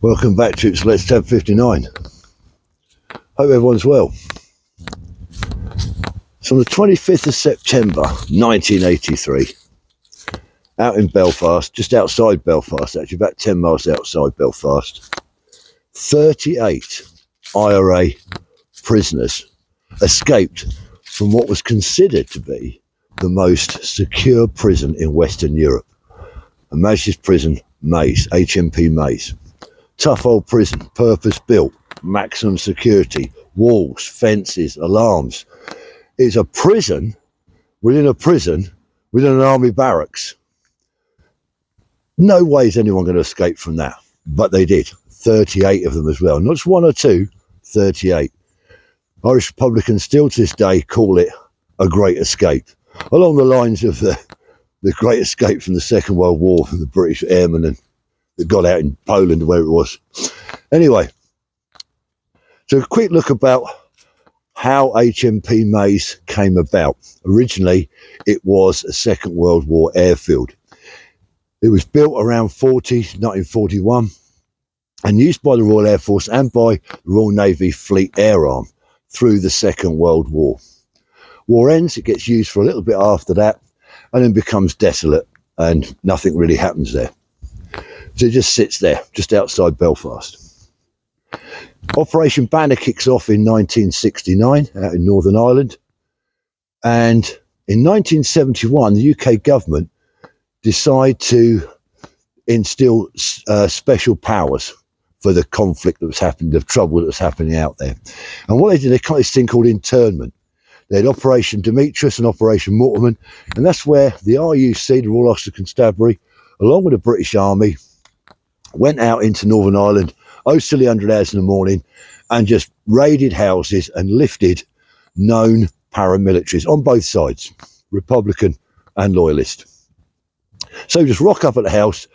Welcome back, troops. Let's Tab 59. Hope everyone's well. So on the 25th of September 1983, out in Belfast, just outside Belfast, actually about 10 miles outside Belfast, 38 IRA prisoners escaped from what was considered to be the most secure prison in Western Europe. Her Majesty's Prison, Maze, HMP Maze. Tough old prison, purpose-built, maximum security, walls, fences, alarms. It's a prison within an army barracks. No way is anyone going to escape from that, but they did. 38 of them as well, not just one or two, 38. Irish Republicans still to this day call it a great escape, along the lines of the great escape from the Second World War from the British airmen and that got out in Poland, where it was. Anyway, so a quick look about how HMP Maze came about. Originally, it was a Second World War airfield. It was built around 1941, and used by the Royal Air Force and by the Royal Navy Fleet Air Arm through the Second World War. War ends, it gets used for a little bit after that, and then becomes desolate, and nothing really happens there. So it just sits there, just outside Belfast. Operation Banner kicks off in 1969 out in Northern Ireland. And in 1971, the UK government decide to instill special powers for the conflict that was happening, the trouble that was happening out there. And what they did, they got this thing called internment. They had Operation Demetrius and Operation Mortimer, and that's where the RUC, the Royal Ulster Constabulary, along with the British Army, went out into Northern Ireland, silly 100 hours in the morning, and just raided houses and lifted known paramilitaries on both sides, Republican and Loyalist. So just rock up at the house.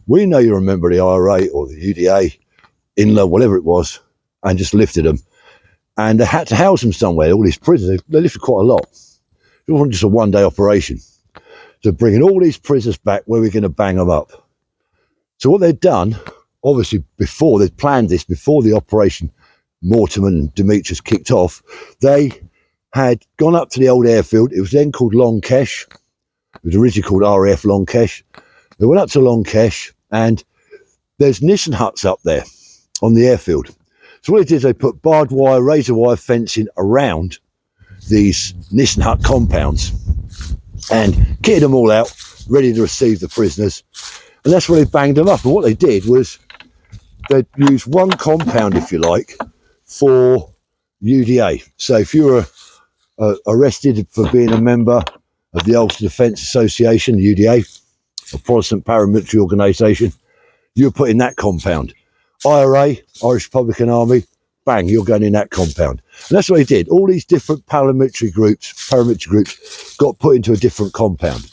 We know you remember the IRA or the UDA, INLA, whatever it was, and just lifted them. And they had to house them somewhere, all these prisoners. They lifted quite a lot. It wasn't just a one-day operation. So bringing all these prisoners back, where we're going to bang them up. So what they'd done, obviously before, they'd planned this before the Operation Mortimer and Demetrius kicked off. They had gone up to the old airfield. It was then called Long Kesh. It was originally called RAF Long Kesh. They went up to Long Kesh, and there's Nissen huts up there on the airfield. So what they did is they put barbed wire, razor wire fencing around these Nissen hut compounds and kitted them all out, ready to receive the prisoners. And that's where they banged them up. And what they did was they'd use one compound, if you like, for UDA. So if you were arrested for being a member of the Ulster Defence Association, UDA, a Protestant paramilitary organisation, you were put in that compound. IRA, Irish Republican Army, bang, you're going in that compound. And that's what they did. All these different paramilitary groups got put into a different compound.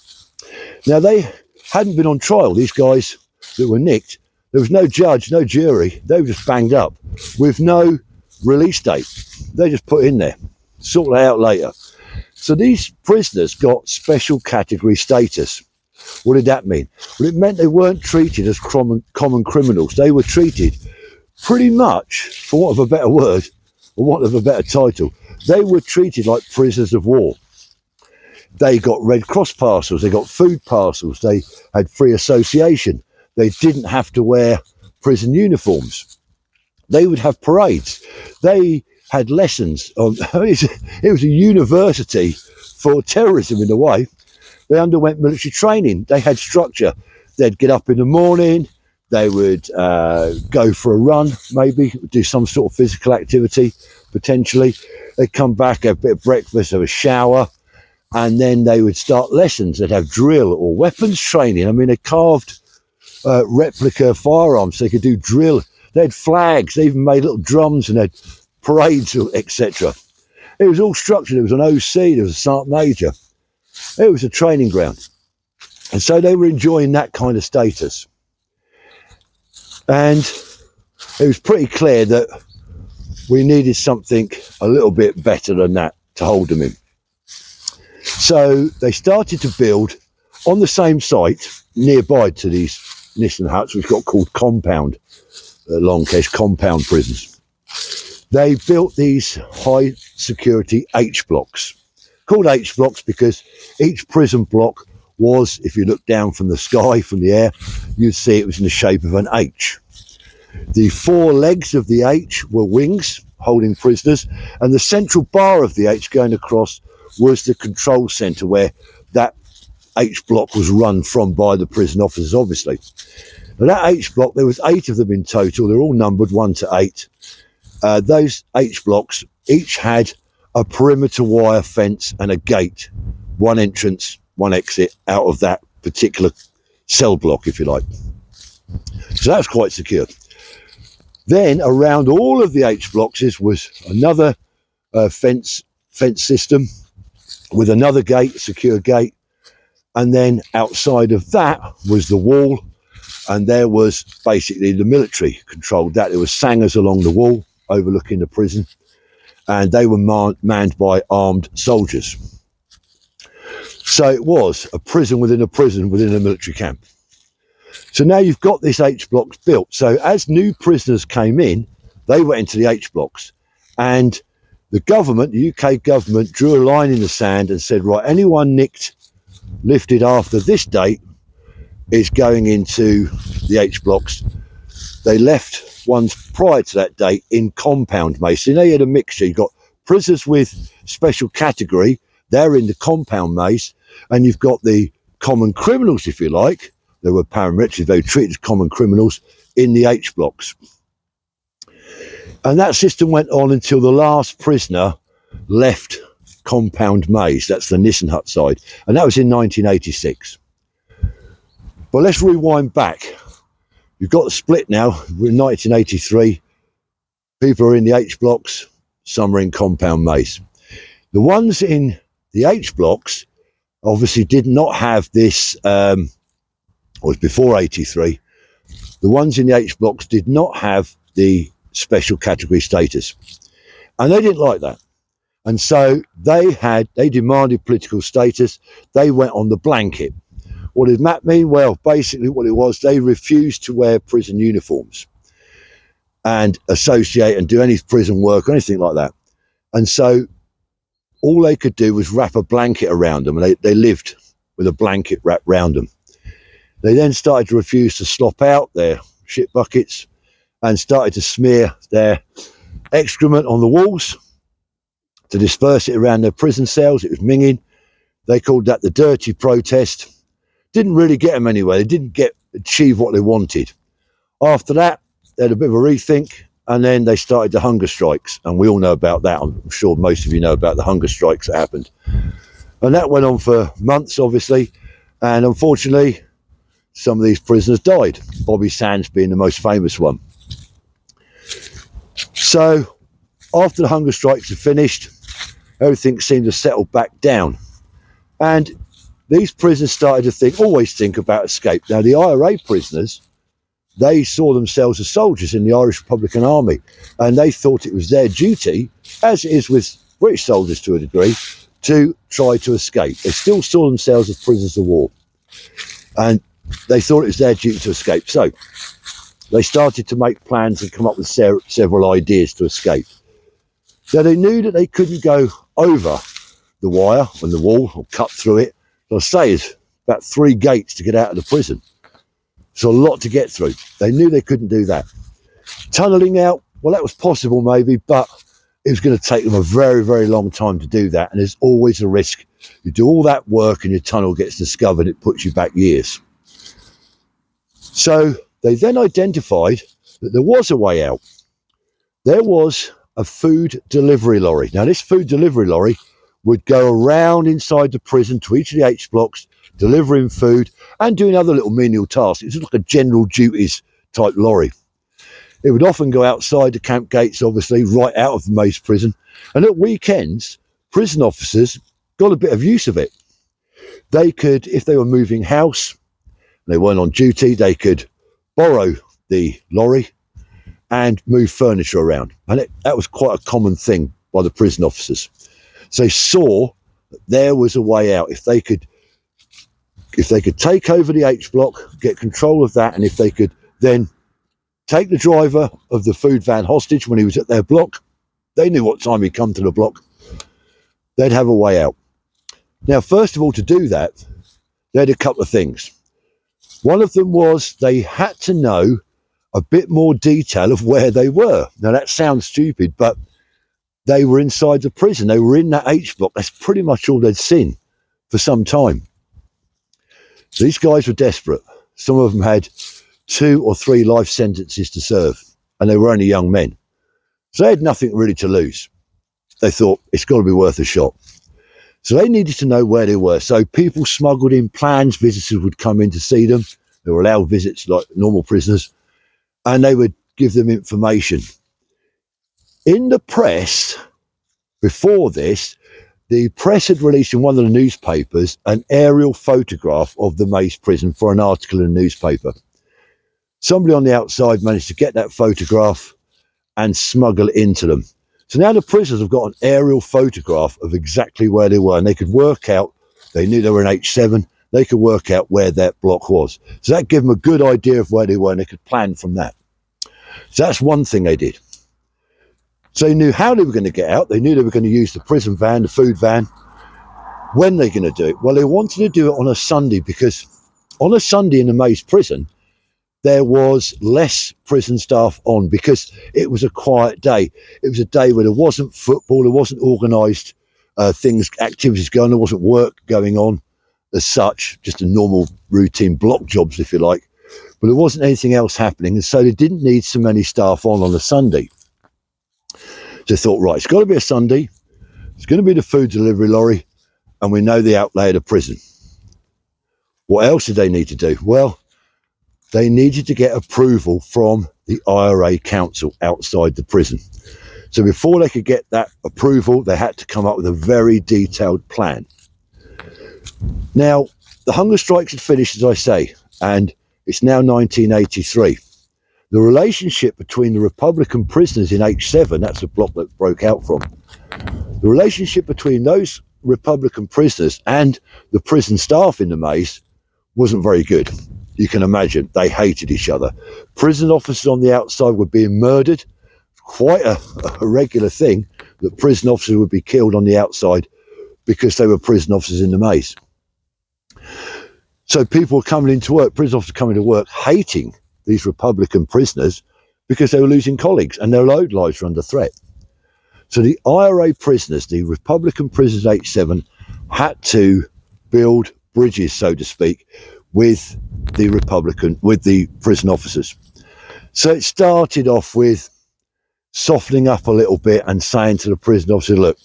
Now, they hadn't been on trial, these guys that were nicked. There was no judge, no jury. They were just banged up with no release date. They just put in there, sort it out later. So these prisoners got special category status. What did that mean? Well, it meant they weren't treated as common criminals. They were treated pretty much, for want of a better word, or want of a better title, they were treated like prisoners of war. They got Red Cross parcels, they got food parcels, they had free association, they didn't have to wear prison uniforms. They would have parades. They had lessons on, it was a university for terrorism in a way. They underwent military training. They had structure. They'd get up in the morning, they would go for a run, maybe, do some sort of physical activity, potentially. They'd come back, have a bit of breakfast, have a shower, and then they would start lessons. They'd have drill or weapons training. I mean, they carved replica firearms so they could do drill. They had flags. They even made little drums and had parades, etc. It was all structured. There was an OC, there was a Sergeant Major. It was a training ground. And so they were enjoying that kind of status. And it was pretty clear that we needed something a little bit better than that to hold them in. So they started to build on the same site nearby to these Nissen huts, which got called compound long case compound prisons. They built these high security H blocks, called H blocks because each prison block was, if you look down from the sky, from the air, you'd see it was in the shape of an H. The four legs of the H were wings holding prisoners, and the central bar of the H going across was the control centre where that H block was run from by the prison officers, obviously. Now that H block, there was 8 of them in total. They're all numbered 1 to 8. Those H blocks each had a perimeter wire fence and a gate, one entrance, one exit out of that particular cell block, if you like. So that's quite secure. Then around all of the H blocks was another fence system with another gate, secure gate. And then outside of that was the wall, and there was basically the military controlled that. There were sangers along the wall overlooking the prison, and they were manned by armed soldiers. So it was a prison within a prison within a military camp. So now you've got this H blocks built. So as new prisoners came in, they went into the H blocks, and the government, the UK government, drew a line in the sand and said, right, anyone lifted after this date is going into the H blocks. They left ones prior to that date in compound maze. So now you had a mixture. You've got prisoners with special category, they're in the compound maze, and you've got the common criminals, if you like. They were paramilitary, they were treated as common criminals in the H blocks. And that system went on until the last prisoner left compound maze. That's the Nissen Hut side, and that was in 1986. But let's rewind back. You've got the split now. We're in 1983. People are in the H blocks, some are in compound maze. The ones in the H blocks obviously did not have this, was before 83. The ones in the H blocks did not have the special category status, and they didn't like that. And so they demanded political status. They went on the blanket. What did that mean? Well, basically what it was, they refused to wear prison uniforms and associate and do any prison work or anything like that. And so all they could do was wrap a blanket around them, and they lived with a blanket wrapped around them. They then started to refuse to slop out their shit buckets and started to smear their excrement on the walls to disperse it around their prison cells. It was minging. They called that the dirty protest. Didn't really get them anywhere. They didn't achieve what they wanted. After that, they had a bit of a rethink, and then they started the hunger strikes, and we all know about that. I'm sure most of you know about the hunger strikes that happened. And that went on for months, obviously, and unfortunately, some of these prisoners died, Bobby Sands being the most famous one. So after the hunger strikes had finished, everything seemed to settle back down. And these prisoners started to always think about escape. Now, the IRA prisoners, they saw themselves as soldiers in the Irish Republican Army, and they thought it was their duty, as it is with British soldiers to a degree, to try to escape. They still saw themselves as prisoners of war, and they thought it was their duty to escape. So they started to make plans and come up with several ideas to escape. So they knew that they couldn't go over the wire on the wall or cut through it. So I say it's about 3 gates to get out of the prison. So a lot to get through. They knew they couldn't do that. Tunnelling out, well, that was possible maybe, but it was going to take them a very, very long time to do that. And there's always a risk. You do all that work and your tunnel gets discovered, it puts you back years. So they then identified that there was a way out. There was a food delivery lorry. Now, this food delivery lorry would go around inside the prison to each of the H blocks, delivering food and doing other little menial tasks. It was like a general duties type lorry. It would often go outside the camp gates, obviously, right out of the maze prison. And at weekends, prison officers got a bit of use of it. They could, if they were moving house, they weren't on duty, they could borrow the lorry and move furniture around. And that was quite a common thing by the prison officers. So they saw that there was a way out. If they could take over the H block, get control of that, and if they could then take the driver of the food van hostage when he was at their block. They knew what time he'd come to the block. They'd have a way out. Now, first of all, to do that, they had a couple of things. One of them was they had to know a bit more detail of where they were. Now, that sounds stupid, but they were inside the prison. They were in that H block. That's pretty much all they'd seen for some time. So these guys were desperate. Some of them had 2 or 3 life sentences to serve, and they were only young men. So they had nothing really to lose. They thought, it's got to be worth a shot. So they needed to know where they were. So people smuggled in plans. Visitors would come in to see them. They were allowed visits like normal prisoners, and they would give them information. In the press, before this, the press had released in one of the newspapers an aerial photograph of the Mace prison for an article in a newspaper. Somebody on the outside managed to get that photograph and smuggle it into them. So now the prisoners have got an aerial photograph of exactly where they were, and they could work out, they knew they were in H7, they could work out where that block was. So that gave them a good idea of where they were, and they could plan from that. So that's one thing they did. So they knew how they were going to get out. They knew they were going to use the prison van, the food van. When are they going to do it? Well, they wanted to do it on a Sunday, because on a Sunday in the Maze prison, there was less prison staff on, because it was a quiet day. It was a day where there wasn't football, there wasn't organised activities going, there wasn't work going on as such, just a normal routine block jobs, if you like. But there wasn't anything else happening, and so they didn't need so many staff on a Sunday. So they thought, right, it's got to be a Sunday, it's going to be the food delivery lorry, and we know the outlay of the prison. What else did they need to do? Well, they needed to get approval from the IRA council outside the prison. So before they could get that approval, they had to come up with a very detailed plan. Now, the hunger strikes had finished, as I say, and it's now 1983. The relationship between the Republican prisoners in H7, that's the block that broke out from, the relationship between those Republican prisoners and the prison staff in the Maze wasn't very good. You can imagine, they hated each other. Prison officers on the outside were being murdered. Quite a regular thing that prison officers would be killed on the outside because they were prison officers in the Maze. So people were coming into work, prison officers coming to work, hating these Republican prisoners because they were losing colleagues and their own lives were under threat. So the IRA prisoners, the Republican prisoners H7, had to build bridges, so to speak, with the prison officers. So it started off with softening up a little bit and saying to the prison officer, look,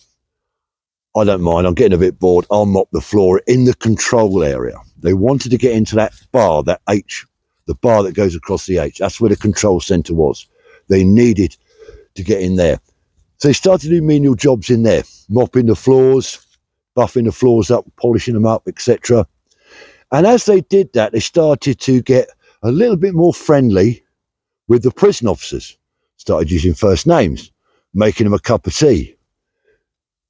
I don't mind, I'm getting a bit bored, I'll mop the floor in the control area. They wanted to get into that bar, that H, the bar that goes across the H. That's where the control centre was. They needed to get in there. So they started doing menial jobs in there, mopping the floors, buffing the floors up, polishing them up, etc. And as they did that, they started to get a little bit more friendly with the prison officers. Started using first names, making them a cup of tea.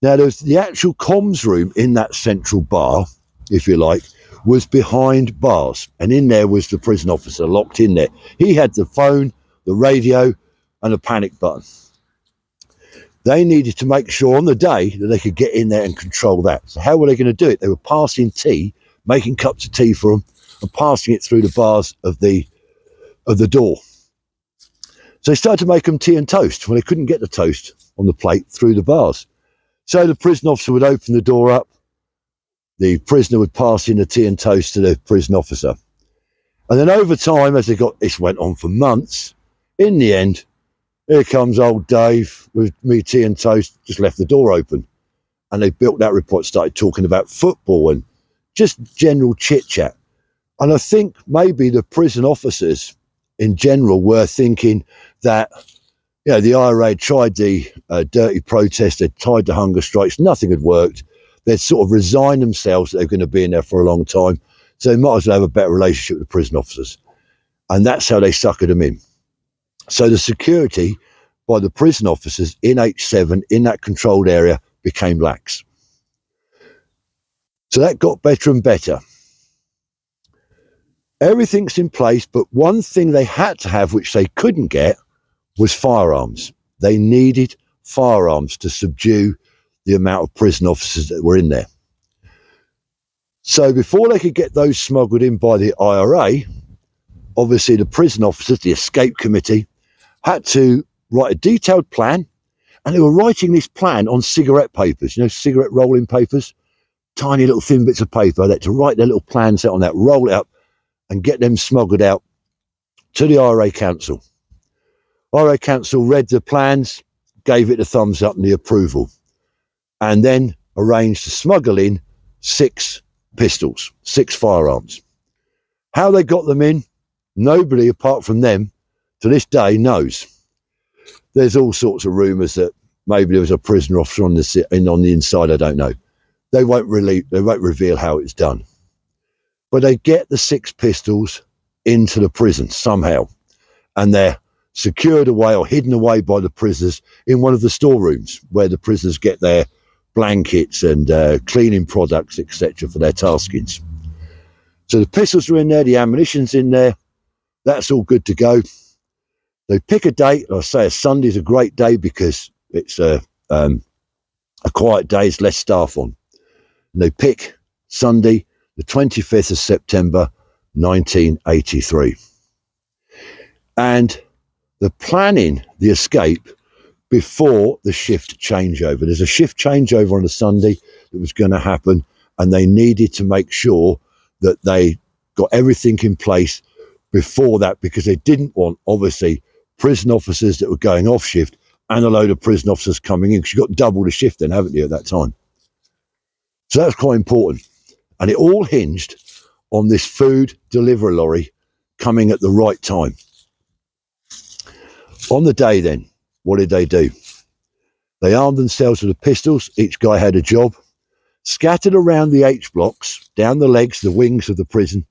Now, there was the actual comms room in that central bar, if you like, was behind bars. And in there was the prison officer locked in there. He had the phone, the radio, and a panic button. They needed to make sure on the day that they could get in there and control that. So how were they going to do it? They were passing tea, making cups of tea for them, and passing it through the bars of the door. So they started to make them tea and toast. Well, they couldn't get the toast on the plate through the bars. So the prison officer would open the door up. The prisoner would pass in the tea and toast to the prison officer. And then over time, as this went on for months, in the end, here comes old Dave with me tea and toast, just left the door open. And they built that report, started talking about football and just general chit-chat. And I think maybe the prison officers in general were thinking that, you know, the IRA had tried the dirty protest, they'd tried the hunger strikes, nothing had worked. They'd sort of resigned themselves that they're going to be in there for a long time. So they might as well have a better relationship with the prison officers. And that's how they suckered them in. So the security by the prison officers in H7, in that controlled area, became lax. So that got better and better. Everything's in place, but one thing they had to have, which they couldn't get, was firearms. They needed firearms to subdue the amount of prison officers that were in there. So before they could get those smuggled in by the IRA, obviously the prison officers, the escape committee, had to write a detailed plan, and they were writing this plan on cigarette papers, cigarette rolling papers, tiny little thin bits of paper. They had to write their little plans out on that, roll it up, and get them smuggled out to the IRA Council. IRA Council read the plans, gave it the thumbs up and the approval, and then arranged to smuggle in 6 pistols, 6 firearms. How they got them in, nobody apart from them to this day knows. There's all sorts of rumours that maybe there was a prisoner officer on the inside. I don't know. They won't reveal how it's done. But they get the 6 pistols into the prison somehow, and they're secured away or hidden away by the prisoners in one of the storerooms where the prisoners get their blankets and cleaning products, etc., for their taskings. So the pistols are in there, the ammunition's in there, that's all good to go. They pick a date. I say a Sunday's a great day because it's a quiet day, it's less staff on. And they pick Sunday, the 25th of September, 1983. And they're planning the escape before the shift changeover. There's a shift changeover on a Sunday that was going to happen, and they needed to make sure that they got everything in place before that, because they didn't want, obviously, prison officers that were going off shift and a load of prison officers coming in, because you've got double the shift then, haven't you, at that time? So that's quite important. And it all hinged on this food delivery lorry coming at the right time. On the day then, what did they do? They armed themselves with the pistols. Each guy had a job. Scattered around the H blocks, down the legs, the wings of the prison,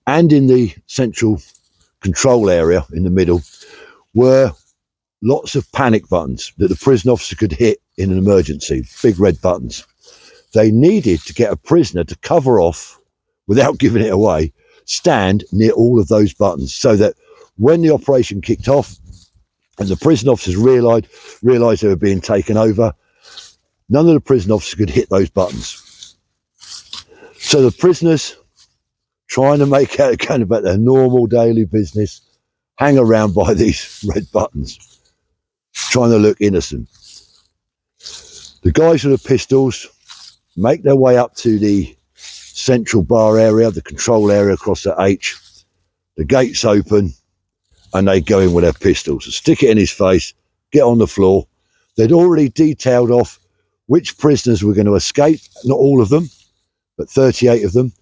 and in the central control area in the middle, were lots of panic buttons that the prison officer could hit in an emergency, big red buttons. They needed to get a prisoner to cover off, without giving it away, stand near all of those buttons, so that when the operation kicked off and the prison officers realised they were being taken over, none of the prison officers could hit those buttons. So the prisoners, trying to make out kind of about their normal daily business, hang around by these red buttons, trying to look innocent. The guys with the pistols make their way up to the central bar area, the control area across the H. The gates open, and they go in with their pistols, stick it in his face, get on the floor. They'd already detailed off which prisoners were going to escape, not all of them, but 38 of them.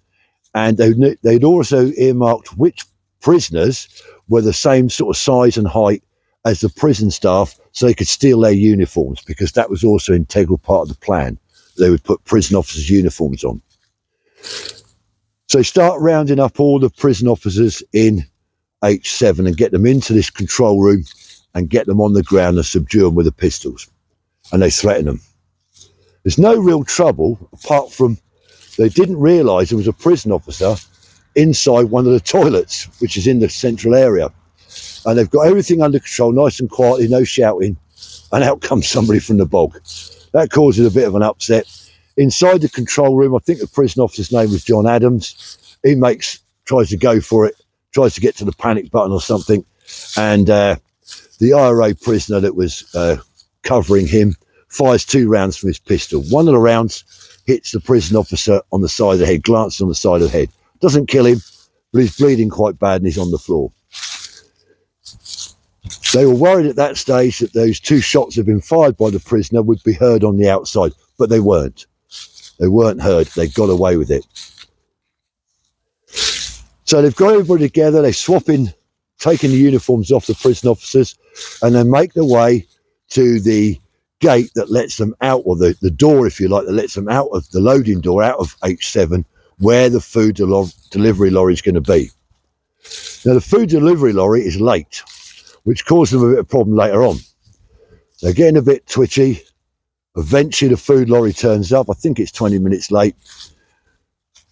And they'd also earmarked which prisoners were the same sort of size and height as the prison staff, so they could steal their uniforms, because that was also an integral part of the plan. They would put prison officers' uniforms on. So they start rounding up all the prison officers in H7 and get them into this control room and get them on the ground and subdue them with the pistols. And they threaten them. There's no real trouble, apart from they didn't realise there was a prison officer inside one of the toilets, which is in the central area. And they've got everything under control, nice and quietly, no shouting, and out comes somebody from the bog. That causes a bit of an upset. Inside the control room, I think the prison officer's name was John Adams. He tries to go for it, tries to get to the panic button or something, and the IRA prisoner that was covering him fires 2 rounds from his pistol. One of the rounds hits the prison officer on the side of the head, glances on the side of the head. Doesn't kill him, but he's bleeding quite bad and he's on the floor. They were worried at that stage that those 2 shots had been fired by the prisoner would be heard on the outside, but they weren't. They weren't heard. They got away with it. So they've got everybody together. They swap in, taking the uniforms off the prison officers, and they make their way to the gate that lets them out, or the door, if you like, that lets them out of the loading door, out of H7, where the food delivery lorry is going to be. Now, the food delivery lorry is late, which caused them a bit of a problem later on. They're getting a bit twitchy. Eventually, the food lorry turns up. I think it's 20 minutes late.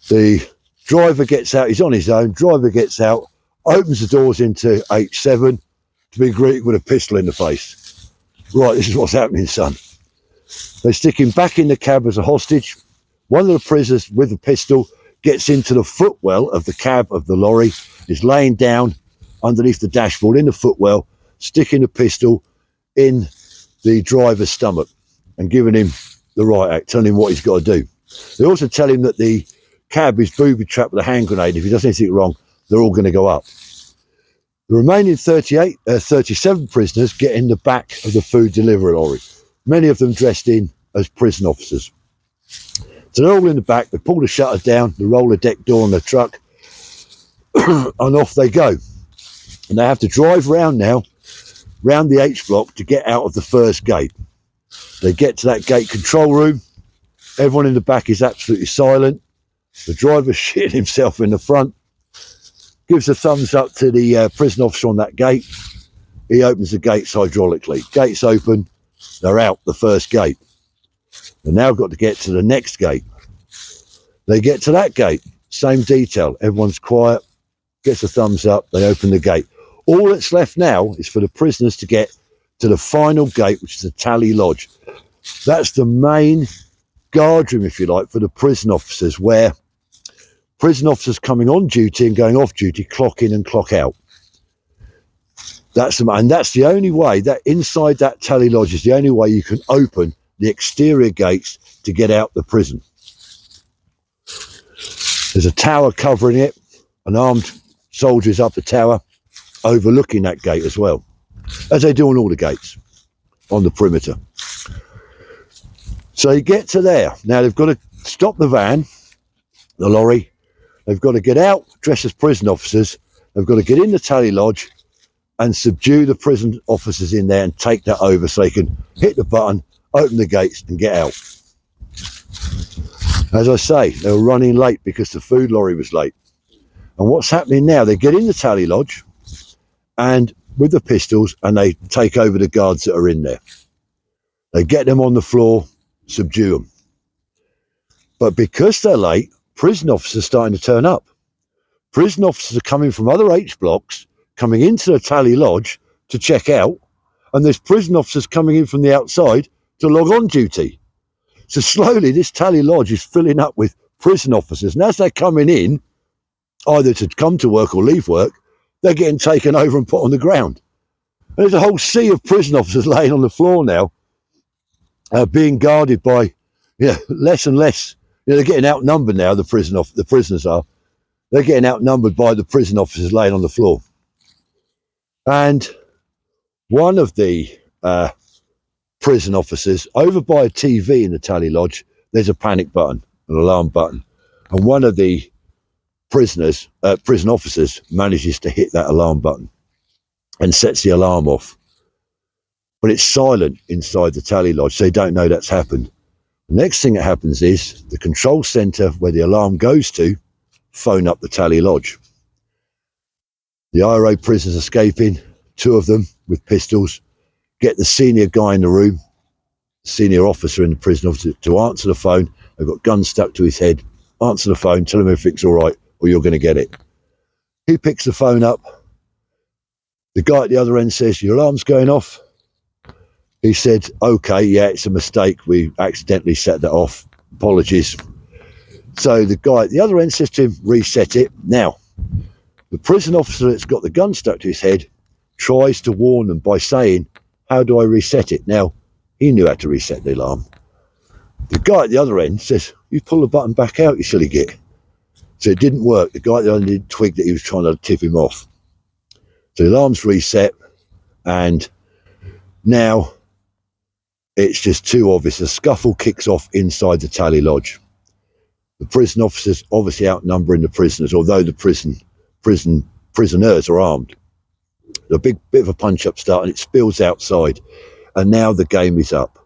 The Driver gets out, he's on his own, driver gets out, opens the doors into H7 to be greeted with a pistol in the face. Right, this is what's happening, son. They stick him back in the cab as a hostage. One of the prisoners with a pistol gets into the footwell of the cab of the lorry, is laying down underneath the dashboard in the footwell, sticking the pistol in the driver's stomach and giving him the riot act, telling him what he's got to do. They also tell him that the cab is booby-trapped with a hand grenade. If he does anything wrong, they're all going to go up. The remaining 37 prisoners get in the back of the food delivery lorry, many of them dressed in as prison officers. So they're all in the back, they pull the shutter down, they roll the deck door on the truck, and off they go. And they have to drive round now, round the H block to get out of the first gate. They get to that gate control room, everyone in the back is absolutely silent, the driver's shitting himself in the front, gives a thumbs up to the prison officer on that gate, he opens the gates hydraulically. Gates open, they're out the first gate. They've now got to get to the next gate. They get to that gate, same detail, everyone's quiet, gets a thumbs up, they open the gate. All that's left now is for the prisoners to get to the final gate, which is the tally lodge. That's the main guard room, if you like, for the prison officers, where prison officers coming on duty and going off duty clock in and clock out. That's the only way, that inside that tally lodge is the only way you can open the exterior gates to get out the prison. There's a tower covering it, an armed soldier is up the tower, overlooking that gate as well, as they do on all the gates on the perimeter. So you get to there. Now they've got to stop the van, the lorry, they've got to get out dressed as prison officers, they've got to get in the tally lodge and subdue the prison officers in there and take that over so they can hit the button, open the gates and get out. As I say, they were running late because the food lorry was late. And what's happening now, they get in the tally lodge and with the pistols and they take over the guards that are in there. They get them on the floor, subdue them. But because they're late, prison officers are starting to turn up. Prison officers are coming from other H blocks, coming into the tally lodge to check out, and there's prison officers coming in from the outside to log on duty. So slowly this tally lodge is filling up with prison officers, and as they're coming in, either to come to work or leave work, they're getting taken over and put on the ground. And there's a whole sea of prison officers laying on the floor now, being guarded by less and less. They're getting outnumbered now, the prisoners are. They're getting outnumbered by the prison officers laying on the floor. And one of the prison officers, over by a TV in the tally lodge, there's a panic button, an alarm button. And one of the prison officers manages to hit that alarm button and sets the alarm off. But it's silent inside the tally lodge, so they don't know that's happened. The next thing that happens is the control centre where the alarm goes to phone up the tally lodge. The IRA prisoners escaping, 2 of them with pistols, get the senior guy in the room, senior officer in the prison office, to answer the phone. They've got guns stuck to his head. Answer the phone, tell him everything's all right, or you're going to get it. He picks the phone up. The guy at the other end says, your alarm's going off. He said, okay, yeah, it's a mistake. We accidentally set that off. Apologies. So the guy at the other end says to him, reset it. Now, the prison officer that's got the gun stuck to his head tries to warn them by saying, how do I reset it? Now, he knew how to reset the alarm. The guy at the other end says, you pull the button back out, you silly git. So it didn't work. The guy at the other end didn't twig that he was trying to tip him off. So the alarm's reset, and now it's just too obvious. A scuffle kicks off inside the tally lodge. The prison officers obviously outnumbering the prisoners, although the prisoners are armed. A big bit of a punch-up start, and it spills outside. And now the game is up.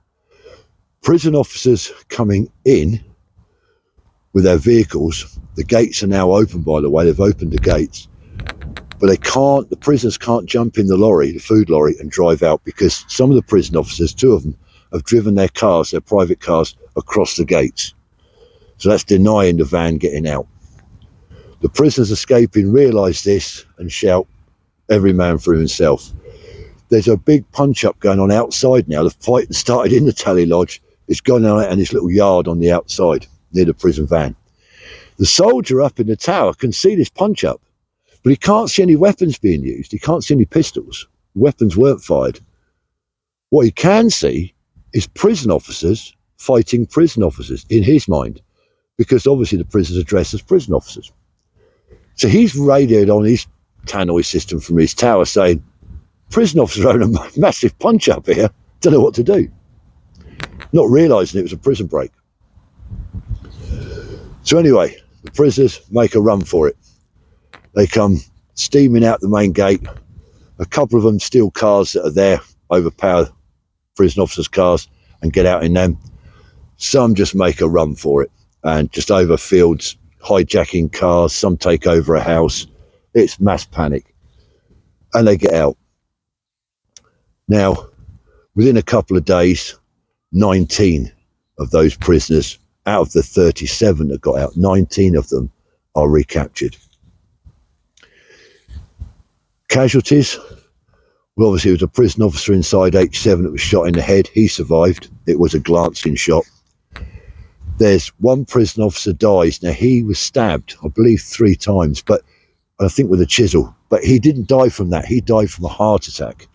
Prison officers coming in with their vehicles. The gates are now open, by the way. They've opened the gates. But the prisoners can't jump in the lorry, the food lorry, and drive out, because some of the prison officers, 2 of them, have driven their cars, their private cars, across the gates. So that's denying the van getting out. The prisoners escaping realise this and shout, "Every man for himself." There's a big punch-up going on outside now. The fight that started in the tally lodge is going on in this little yard on the outside near the prison van. The soldier up in the tower can see this punch-up, but he can't see any weapons being used. He can't see any pistols. Weapons weren't fired. What he can see is prison officers fighting prison officers in his mind, because obviously the prisoners are dressed as prison officers. So he's radioed on his tannoy system from his tower saying, "Prison officers are having a massive punch-up here. Don't know what to do." Not realising it was a prison break. So anyway, the prisoners make a run for it. They come steaming out the main gate. A couple of them steal cars that are there, overpower prison officers' cars and get out in them. Some just make a run for it and just over fields, hijacking cars. Some take over a house. It's mass panic. And they get out. Now, within a couple of days, 19 of those prisoners, out of the 37 that got out, 19 of them are recaptured. Casualties? Well, obviously, it was a prison officer inside H7 that was shot in the head. He survived. It was a glancing shot. There's one prison officer dies. Now, he was stabbed, I believe, 3 times, but I think with a chisel. But he didn't die from that. He died from a heart attack.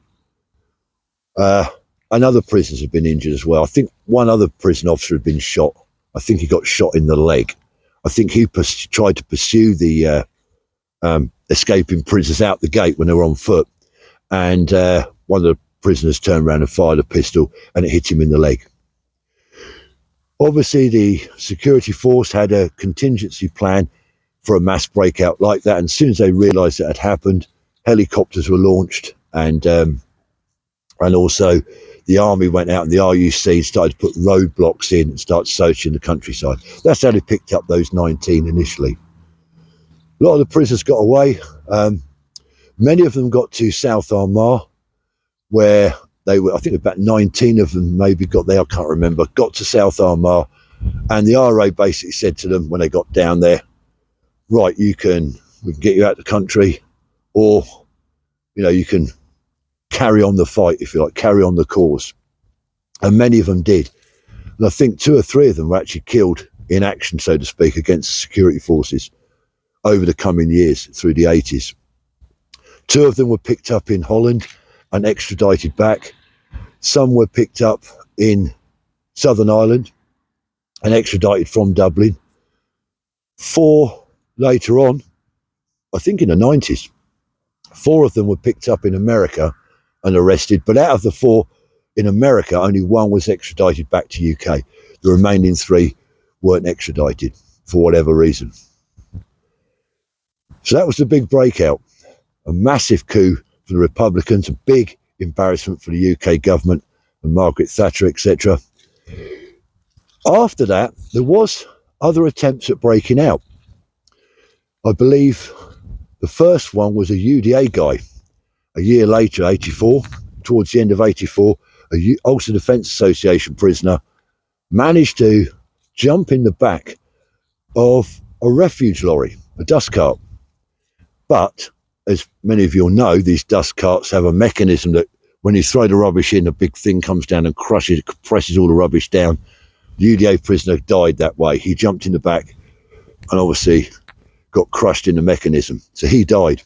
And other prisoners have been injured as well. I think one other prison officer had been shot. I think he got shot in the leg. I think he tried to pursue the escaping prisoners out the gate when they were on foot. And one of the prisoners turned around and fired a pistol and it hit him in the leg. Obviously, the security force had a contingency plan for a mass breakout like that. And as soon as they realised it had happened, helicopters were launched and also the army went out and the RUC started to put roadblocks in and start searching the countryside. That's how they picked up those 19 initially. A lot of the prisoners got away. Many of them got to South Armagh, where they were, I think about 19 of them maybe got there, I can't remember, got to South Armagh. And the RA basically said to them when they got down there, right, we can get you out of the country, or, you can carry on the fight, if you like, carry on the cause. And many of them did. And I think 2 or 3 of them were actually killed in action, so to speak, against security forces over the coming years through the 80s. 2 of them were picked up in Holland and extradited back. Some were picked up in Southern Ireland and extradited from Dublin. 4 later on, I think in the 90s, 4 of them were picked up in America and arrested, but out of the 4 in America, only 1 was extradited back to UK. The remaining 3 weren't extradited for whatever reason. So that was the big breakout. A massive coup for the Republicans, a big embarrassment for the UK government and Margaret Thatcher, etc. After that, there was other attempts at breaking out. I believe the first one was a UDA guy. A year later, 84, towards the end of 84, a Ulster Defence Association prisoner managed to jump in the back of a refuge lorry, a dust cart. But, as many of you will know, these dust carts have a mechanism that when you throw the rubbish in, a big thing comes down and crushes, presses all the rubbish down. The UDA prisoner died that way. He jumped in the back and obviously got crushed in the mechanism. So he died.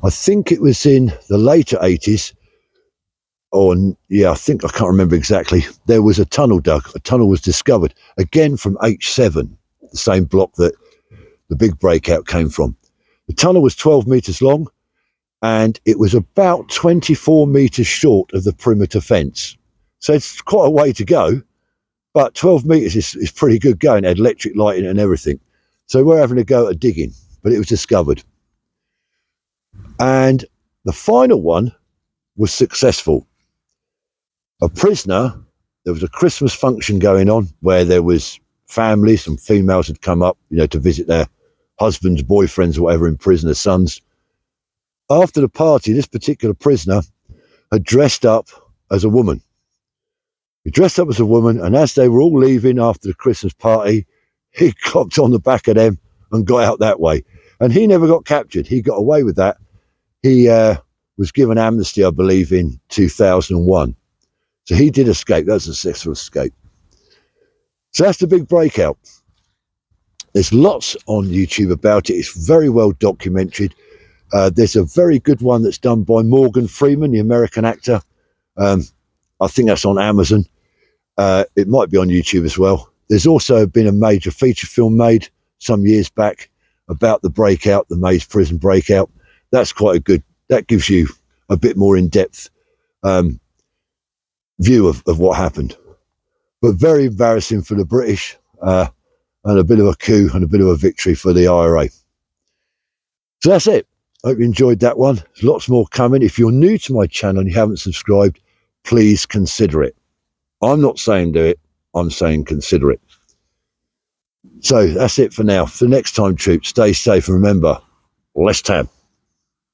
I think it was in the later 80s, I can't remember exactly. There was a tunnel dug. A tunnel was discovered, again from H7, the same block that the big breakout came from. The tunnel was 12 metres long, and it was about 24 metres short of the perimeter fence. So it's quite a way to go, but 12 metres is pretty good going. It had electric lighting and everything. So we're having a go at digging, but it was discovered. And the final one was successful. A prisoner, there was a Christmas function going on where there was families, some females had come up, to visit their husbands, boyfriends, or whatever in prison, their sons. After the party, this particular prisoner had dressed up as a woman. He dressed up as a woman, and as they were all leaving after the Christmas party, he clocked on the back of them and got out that way. And he never got captured. He got away with that. He was given amnesty, I believe, in 2001. So he did escape. That was a successful escape. So that's the big breakout. There's lots on YouTube about it. It's very well documented. There's a very good one that's done by Morgan Freeman, the American actor. I think that's on Amazon. It might be on YouTube as well. There's also been a major feature film made some years back about the breakout, the Maze prison breakout. That's quite a good, that gives you a bit more in-depth view of what happened. But very embarrassing for the British, and a bit of a coup and a bit of a victory for the IRA. So that's it. Hope you enjoyed that one. There's lots more coming. If you're new to my channel and you haven't subscribed, please consider it. I'm not saying do it, I'm saying consider it. So that's it for now. For next time, troops, stay safe and remember, less tab.